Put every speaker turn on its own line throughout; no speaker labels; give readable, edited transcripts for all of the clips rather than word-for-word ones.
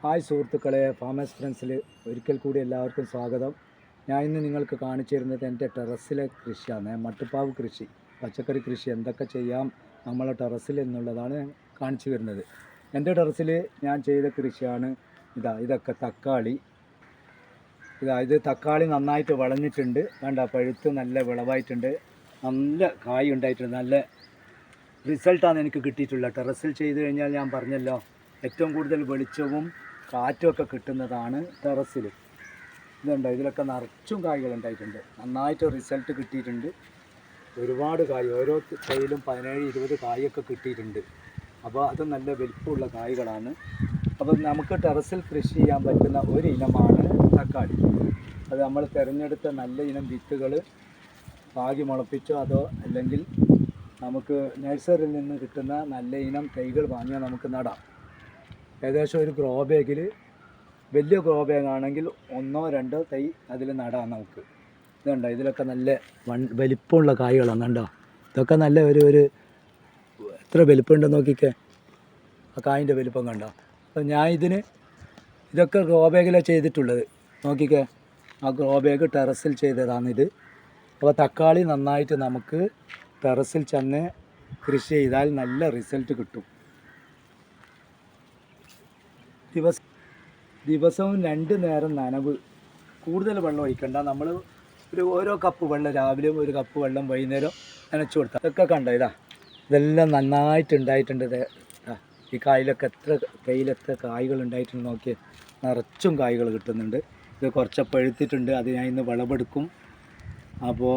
Hi സുഹൃത്തുക്കളെ, farmers ഫ്രണ്ട്സിൽ ഒരിക്കൽ കൂടി എല്ലാവർക്കും സ്വാഗതം. ഞാൻ ഇന്ന് നിങ്ങൾക്ക് കാണിച്ചു തരുന്നത് എൻ്റെ ടെറസിലെ കൃഷിയാണ്. മട്ടുപ്പാവ് കൃഷി, പച്ചക്കറി കൃഷി എന്തൊക്കെ ചെയ്യാം നമ്മളെ ടെറസിൽ എന്നുള്ളതാണ് കാണിച്ചു വരുന്നത്. എൻ്റെ ടെറസിൽ ഞാൻ ചെയ്ത കൃഷിയാണ് ഇതൊക്കെ തക്കാളി. ഇത് തക്കാളി നന്നായിട്ട് വളഞ്ഞിട്ടുണ്ട്, വേണ്ട പഴുത്ത് നല്ല വിളവായിട്ടുണ്ട്, നല്ല കായ് ഉണ്ടായിട്ടുണ്ട്, നല്ല റിസൾട്ടാണ് എനിക്ക് കിട്ടിയിട്ടുള്ളത്. ടെറസിൽ ചെയ്ത് കഴിഞ്ഞാൽ ഞാൻ പറഞ്ഞല്ലോ, ഏറ്റവും കൂടുതൽ വെളിച്ചവും കാറ്റുമൊക്കെ കിട്ടുന്നതാണ് ടെറസിൽ. ഇതുണ്ട്, ഇതിലൊക്കെ നിറച്ചും കായ്കൾ ഉണ്ടായിട്ടുണ്ട്, നന്നായിട്ട് റിസൾട്ട് കിട്ടിയിട്ടുണ്ട്. ഒരുപാട് കായ്, ഓരോ തൈയിലും 17-20 കായൊക്കെ കിട്ടിയിട്ടുണ്ട്. അപ്പോൾ അത് നല്ല വലിപ്പമുള്ള കായ്കളാണ്. അപ്പോൾ നമുക്ക് ടെറസിൽ കൃഷി ചെയ്യാൻ പറ്റുന്ന ഒരു ഇനമാണ് തക്കാളി. അത് നമ്മൾ തിരഞ്ഞെടുത്ത നല്ല ഇനം വിത്തുകൾ പാകി മുളപ്പിച്ചോ അതോ അല്ലെങ്കിൽ നമുക്ക് നഴ്സറിയിൽ നിന്ന് കിട്ടുന്ന നല്ല ഇനം തൈകൾ വാങ്ങിയാൽ നമുക്ക് നടാം. ഏകദേശം ഒരു ഗ്രോ ബാഗിൽ, വലിയ ഗ്രോ ബാഗ് ആണെങ്കിൽ 1-2 തൈ അതിൽ നടാം നമുക്ക്. ഇതുണ്ടോ, ഇതിലൊക്കെ നല്ല വലിപ്പമുള്ള കായ്കളാണ്. കണ്ടോ, ഇതൊക്കെ നല്ല ഒരു എത്ര വലിപ്പമുണ്ടെന്ന് നോക്കിക്കേ, ആ കായിൻ്റെ വലിപ്പം കണ്ടോ. അപ്പോൾ ഞാൻ ഇതൊക്കെ ഗ്രോ ബാഗിലാണ് ചെയ്തിട്ടുള്ളത്. നോക്കിക്കേ, ആ ഗ്രോ ബാഗ് ടെറസിൽ ചെയ്തതാണിത്. അപ്പോൾ തക്കാളി നന്നായിട്ട് നമുക്ക് ടെറസിൽ ചെന്ന് കൃഷി ചെയ്താൽ നല്ല റിസൾട്ട് കിട്ടും. ദിവസവും 2 നേരം നനവ്, കൂടുതൽ വെള്ളം ഒഴിക്കണ്ട. നമ്മൾ ഓരോ കപ്പ് വെള്ളം രാവിലെയും 1 കപ്പ് വെള്ളം വൈകുന്നേരം നനച്ചു കൊടുത്താൽ ഇതൊക്കെ കണ്ടോ. ഇതെല്ലാം നന്നായിട്ട് ഉണ്ടായിട്ടുണ്ട്. ഈ കായിലൊക്കെ എത്ര കായ്കൾ ഉണ്ടായിട്ടുണ്ട് നോക്കിയേ, നിറച്ചും കായ്കൾ കിട്ടുന്നുണ്ട്. ഇത് കുറച്ച് പഴുത്തിട്ടുണ്ട്, അത് ഞാൻ ഇന്ന് വിളവെടുക്കും. അപ്പോൾ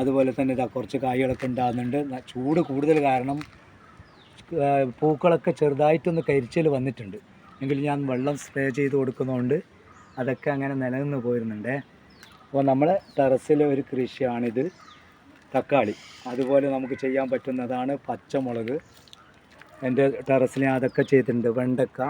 അതുപോലെ തന്നെ കുറച്ച് കായ്കളൊക്കെ ഉണ്ടാകുന്നുണ്ട്. ചൂട് കൂടുതൽ കാരണം പൂക്കളൊക്കെ ചെറുതായിട്ടൊന്ന് കരിച്ചൽ വന്നിട്ടുണ്ട്. എങ്കിൽ ഞാൻ വെള്ളം സ്പ്രേ ചെയ്ത് കൊടുക്കുന്നതുകൊണ്ട് അതൊക്കെ അങ്ങനെ നിലനിന്ന് പോരുന്നുണ്ട്. അപ്പോൾ നമ്മളെ ടെറസിലെ ഒരു കൃഷിയാണിത് തക്കാളി. അതുപോലെ നമുക്ക് ചെയ്യാൻ പറ്റുന്നതാണ് പച്ചമുളക്. എൻ്റെ ടെറസിൽ അതൊക്കെ ചെയ്തിട്ടുണ്ട്. വെണ്ടക്ക,